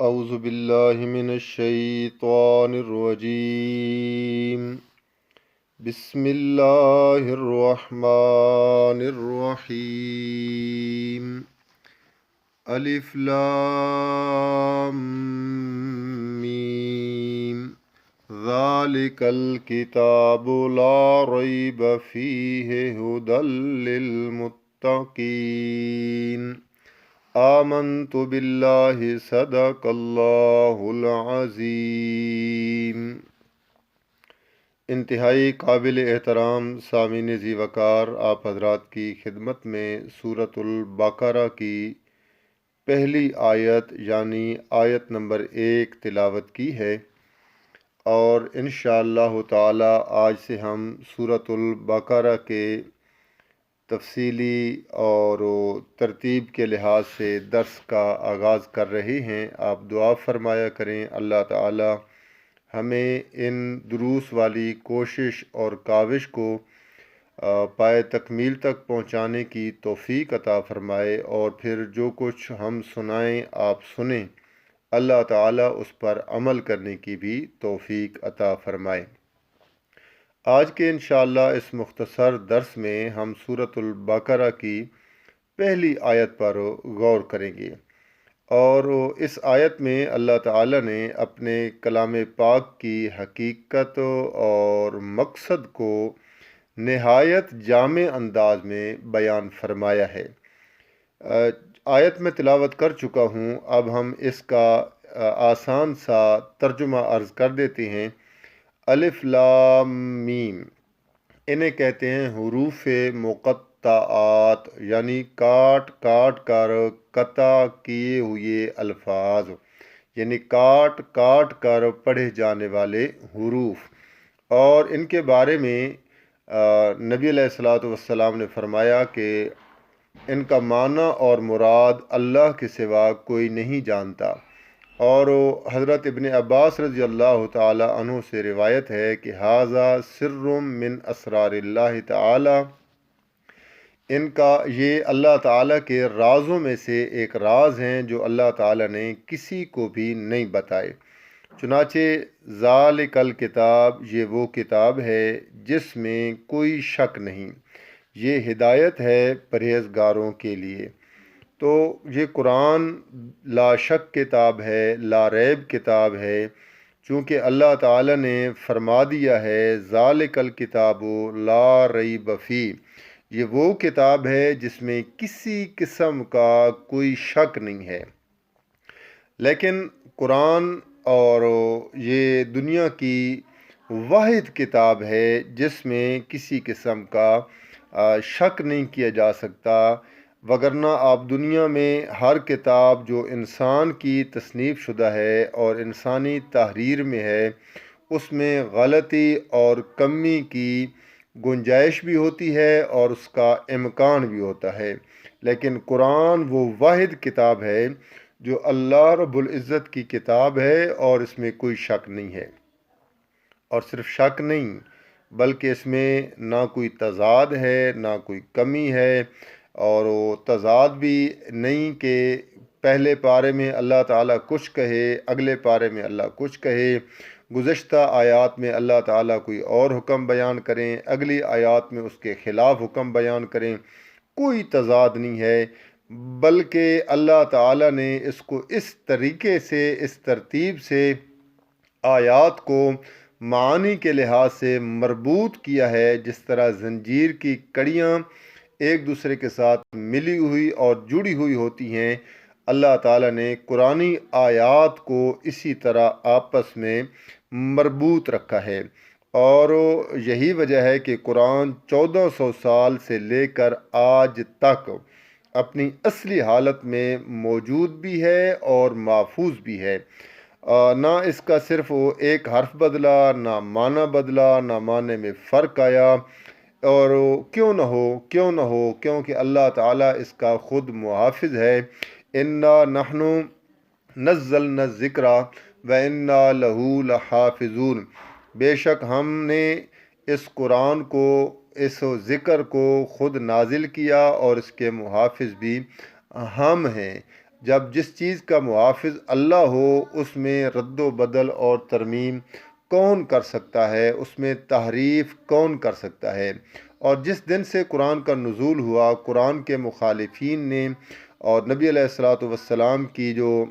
أعوذ بالله من الشيطان الرجيم. بسم الله الرحمن الرحيم. ألف لام ميم. ذلك الكتاب لا ريب فيه هدى للمتقين. آمنت باللہ صدق اللہ العظیم۔ انتہائی قابل احترام سامعین ذی وقار، آپ حضرات کی خدمت میں سورۃ البقرہ کی پہلی آیت یعنی آیت نمبر 1 تلاوت کی ہے، اور انشاءاللہ تعالی آج سے ہم سورۃ البقرہ کے تفصیلی اور ترتیب کے لحاظ سے درس کا آغاز کر رہے ہیں۔ آپ دعا فرمایا کریں اللہ تعالی ہمیں ان دروس والی کوشش اور کاوش کو پائے تکمیل تک پہنچانے کی توفیق عطا فرمائے، اور پھر جو کچھ ہم سنائیں آپ سنیں، اللہ تعالی اس پر عمل کرنے کی بھی توفیق عطا فرمائے۔ آج کے انشاءاللہ اس مختصر درس میں ہم سورۃ البقرہ کی پہلی آیت پر غور کریں گے، اور اس آیت میں اللہ تعالی نے اپنے کلام پاک کی حقیقت اور مقصد کو نہایت جامع انداز میں بیان فرمایا ہے۔ آیت میں تلاوت کر چکا ہوں، اب ہم اس کا آسان سا ترجمہ عرض کر دیتے ہیں۔ الف لام میم، انہیں کہتے ہیں حروف مقطعات، یعنی کاٹ کاٹ کر قطع کیے ہوئے الفاظ، یعنی کاٹ کاٹ کر پڑھے جانے والے حروف۔ اور ان کے بارے میں نبی علیہ الصلوۃ والسلام نے فرمایا کہ ان کا معنی اور مراد اللہ کے سوا کوئی نہیں جانتا۔ اور حضرت ابن عباس رضی اللہ تعالی عنہ سے روایت ہے کہ ھذا سر من اسرار اللہ تعالی، ان کا یہ اللہ تعالیٰ کے رازوں میں سے ایک راز ہیں جو اللہ تعالیٰ نے کسی کو بھی نہیں بتائے۔ چنانچہ ذالک الکتاب، یہ وہ کتاب ہے جس میں کوئی شک نہیں، یہ ہدایت ہے پرہیزگاروں کے لیے۔ تو یہ قرآن لا شک کتاب ہے، لا ریب کتاب ہے، چونکہ اللہ تعالیٰ نے فرما دیا ہے ذالک الکتاب لا ریب فیہ، یہ وہ کتاب ہے جس میں کسی قسم کا کوئی شک نہیں ہے۔ لیکن قرآن اور یہ دنیا کی واحد کتاب ہے جس میں کسی قسم کا شک نہیں کیا جا سکتا، وگرنہ آپ دنیا میں ہر کتاب جو انسان کی تصنیف شدہ ہے اور انسانی تحریر میں ہے، اس میں غلطی اور کمی کی گنجائش بھی ہوتی ہے اور اس کا امکان بھی ہوتا ہے، لیکن قرآن وہ واحد کتاب ہے جو اللہ رب العزت کی کتاب ہے، اور اس میں کوئی شک نہیں ہے۔ اور صرف شک نہیں بلکہ اس میں نہ کوئی تضاد ہے نہ کوئی کمی ہے، اور وہ تضاد بھی نہیں کہ پہلے پارے میں اللہ تعالیٰ کچھ کہے، اگلے پارے میں اللہ کچھ کہے، گزشتہ آیات میں اللہ تعالیٰ کوئی اور حکم بیان کریں، اگلی آیات میں اس کے خلاف حکم بیان کریں، کوئی تضاد نہیں ہے، بلکہ اللہ تعالیٰ نے اس کو اس طریقے سے، اس ترتیب سے آیات کو معانی کے لحاظ سے مربوط کیا ہے، جس طرح زنجیر کی کڑیاں ایک دوسرے کے ساتھ ملی ہوئی اور جڑی ہوئی ہوتی ہیں۔ اللہ تعالیٰ نے قرآنی آیات کو اسی طرح آپس میں مربوط رکھا ہے، اور یہی وجہ ہے کہ قرآن 1400 سال سے لے کر آج تک اپنی اصلی حالت میں موجود بھی ہے اور محفوظ بھی ہے۔ نہ اس کا صرف ایک حرف بدلا، نہ معنی بدلا، نہ معنی میں فرق آیا، اور کیوں نہ ہو کیونکہ اللہ تعالیٰ اس کا خود محافظ ہے۔ انا نحن نزلنا الذکر وانا لہ لحافظون، بے شک ہم نے اس قرآن کو، اس ذکر کو خود نازل کیا اور اس کے محافظ بھی ہم ہیں۔ جب جس چیز کا محافظ اللہ ہو اس میں رد و بدل اور ترمیم کون کر سکتا ہے، اس میں تحریف کون کر سکتا ہے؟ اور جس دن سے قرآن کا نزول ہوا، قرآن کے مخالفین نے اور نبی علیہ الصلاۃ والسلام کی جو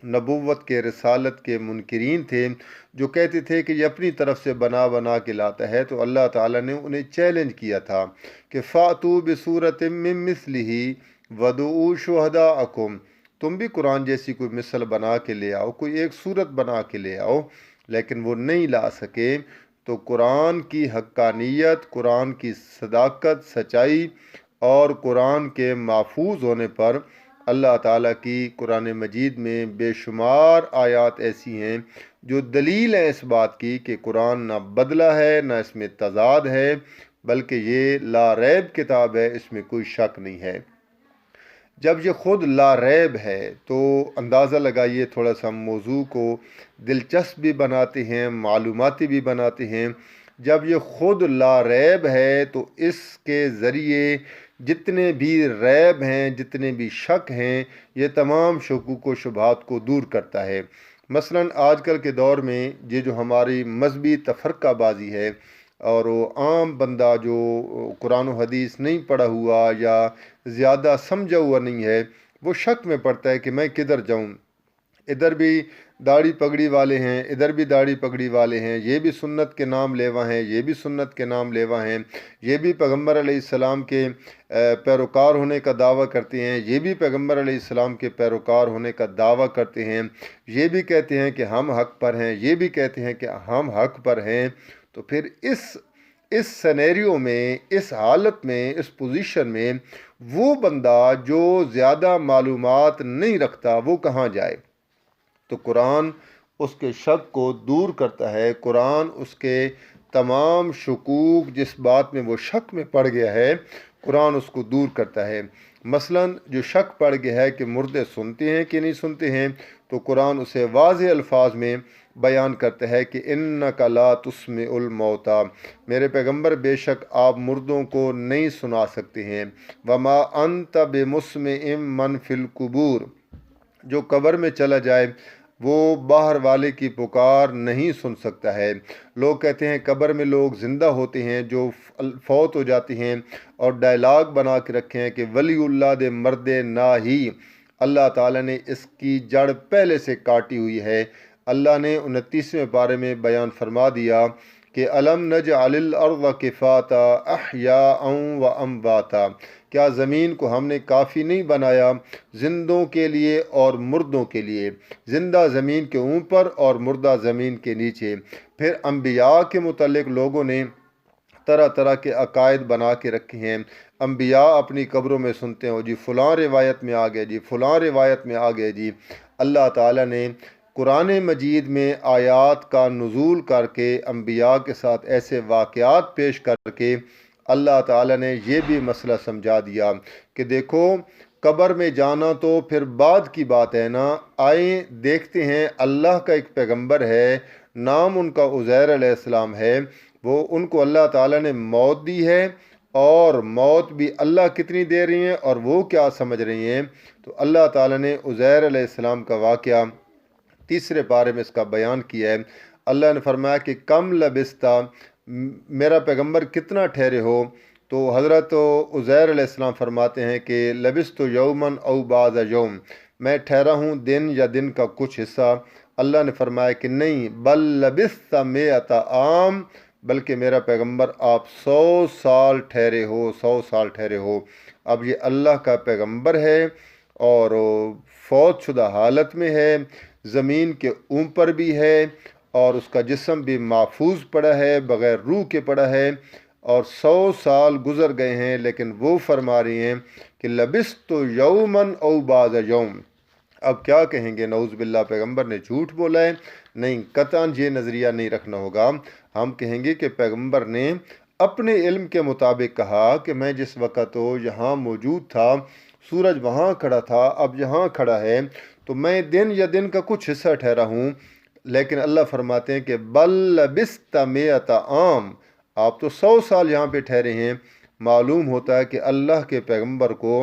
نبوت کے رسالت کے منکرین تھے، جو کہتے تھے کہ یہ اپنی طرف سے بنا بنا کے لاتا ہے، تو اللہ تعالیٰ نے انہیں چیلنج کیا تھا کہ فَأْتُوا بِسُورَةٍ مِّن مِّثْلِهِ وَادْعُوا شُهَدَاءَكُمْ، تم بھی قرآن جیسی کوئی مثل بنا کے لے آؤ، کوئی ایک صورت بنا کے لے آؤ، لیکن وہ نہیں لا سکے۔ تو قرآن کی حقانیت، قرآن کی صداقت، سچائی اور قرآن کے محفوظ ہونے پر اللہ تعالیٰ کی قرآن مجید میں بے شمار آیات ایسی ہیں جو دلیل ہیں اس بات کی کہ قرآن نہ بدلہ ہے، نہ اس میں تضاد ہے، بلکہ یہ لا ریب کتاب ہے، اس میں کوئی شک نہیں ہے۔ جب یہ خود لا ریب ہے تو اندازہ لگائیے، تھوڑا سا موضوع کو دلچسپ بھی بناتے ہیں، معلوماتی بھی بناتے ہیں۔ جب یہ خود لا ریب ہے تو اس کے ذریعے جتنے بھی ریب ہیں، جتنے بھی شک ہیں، یہ تمام شکوک و شبہات کو دور کرتا ہے۔ مثلا آج کل کے دور میں یہ جو ہماری مذہبی تفرقہ بازی ہے، اور وہ عام بندہ جو قرآن و حدیث نہیں پڑھا ہوا یا زیادہ سمجھا ہوا نہیں ہے، وہ شک میں پڑتا ہے کہ میں کدھر جاؤں۔ ادھر بھی داڑھی پگڑی والے ہیں، ادھر بھی داڑھی پگڑی والے ہیں، یہ بھی سنت کے نام لیوا ہیں، یہ بھی سنت کے نام لیوا ہیں، یہ بھی پیغمبر علیہ السلام کے پیروکار ہونے کا دعویٰ کرتے ہیں، یہ بھی پیغمبر علیہ السلام کے پیروکار ہونے کا دعویٰ کرتے ہیں، یہ بھی کہتے ہیں کہ ہم حق پر ہیں، یہ بھی کہتے ہیں کہ ہم حق پر ہیں۔ تو پھر اس سینیریو میں، اس حالت میں، اس پوزیشن میں وہ بندہ جو زیادہ معلومات نہیں رکھتا وہ کہاں جائے؟ تو قرآن اس کے شک کو دور کرتا ہے، قرآن اس کے تمام شکوک، جس بات میں وہ شک میں پڑ گیا ہے، قرآن اس کو دور کرتا ہے۔ مثلا جو شک پڑ گیا ہے کہ مردے سنتے ہیں کہ نہیں سنتے ہیں، تو قرآن اسے واضح الفاظ میں بیان کرتا ہے کہ اِنَّکَ لَا تُسْمِعُ الْمَوْتَىٰ، میرے پیغمبر بے شک آپ مردوں کو نہیں سنا سکتے ہیں۔ وَمَا أَنْتَ بِمُسْمِعٍ مَّن فِي الْقُبُورِ، جو قبر میں چلا جائے وہ باہر والے کی پکار نہیں سن سکتا ہے۔ لوگ کہتے ہیں قبر میں لوگ زندہ ہوتے ہیں جو فوت ہو جاتے ہیں، اور ڈائلاگ بنا کے رکھے ہیں کہ ولی اللہ دے مردے نہ ہی، اللہ تعالیٰ نے اس کی جڑ پہلے سے کاٹی ہوئی ہے۔ اللہ نے 29ویں پارے میں بیان فرما دیا کہ الم نجعل الارض کفاتا احیاء و امواتا، کیا زمین کو ہم نے کافی نہیں بنایا زندوں کے لیے اور مردوں کے لیے، زندہ زمین کے اوپر اور مردہ زمین کے نیچے۔ پھر انبیاء کے متعلق لوگوں نے طرح طرح کے عقائد بنا کے رکھے ہیں۔ انبیاء اپنی قبروں میں سنتے ہیں، جی فلاں روایت میں آ گئے، جی فلاں روایت میں آ گئے جی۔ اللہ تعالیٰ نے قرآن مجید میں آیات کا نزول کر کے انبیاء کے ساتھ ایسے واقعات پیش کر کے اللہ تعالیٰ نے یہ بھی مسئلہ سمجھا دیا کہ دیکھو قبر میں جانا تو پھر بعد کی بات ہے نا، آئیں دیکھتے ہیں اللہ کا ایک پیغمبر ہے، نام ان کا عزیر علیہ السلام ہے، وہ ان کو اللہ تعالیٰ نے موت دی ہے، اور موت بھی اللہ کتنی دے رہی ہیں اور وہ کیا سمجھ رہی ہیں۔ تو اللہ تعالیٰ نے عزیر علیہ السلام کا واقعہ 3 پارے میں اس کا بیان کیا ہے۔ اللہ نے فرمایا کہ کم لبستہ، میرا پیغمبر کتنا ٹھہرے ہو؟ تو حضرت عزیر علیہ السلام فرماتے ہیں کہ لبست یومن او بعض یوم، میں ٹھہرا ہوں دن یا دن کا کچھ حصہ۔ اللہ نے فرمایا کہ نہیں، بل لبست مئۃ عام، بلکہ میرا پیغمبر آپ 100 سال ٹھہرے ہو، 100 سال ٹھہرے ہو۔ اب یہ اللہ کا پیغمبر ہے اور فوت شدہ حالت میں ہے، زمین کے اوپر بھی ہے، اور اس کا جسم بھی محفوظ پڑا ہے، بغیر روح کے پڑا ہے، اور 100 سال گزر گئے ہیں، لیکن وہ فرما رہی ہیں کہ لبست یومن او بعض یوم۔ اب کیا کہیں گے، نعوذ باللہ پیغمبر نے جھوٹ بولا ہے؟ نہیں، قطعاً یہ نظریہ نہیں رکھنا ہوگا۔ ہم کہیں گے کہ پیغمبر نے اپنے علم کے مطابق کہا کہ میں جس وقت یہاں موجود تھا، سورج وہاں کھڑا تھا، اب یہاں کھڑا ہے، تو میں دن یا دن کا کچھ حصہ ٹھہرا ہوں۔ لیکن اللہ فرماتے ہیں کہ بل لبست مئۃ عام، آپ تو 100 سال یہاں پہ ٹھہرے ہیں۔ معلوم ہوتا ہے کہ اللہ کے پیغمبر کو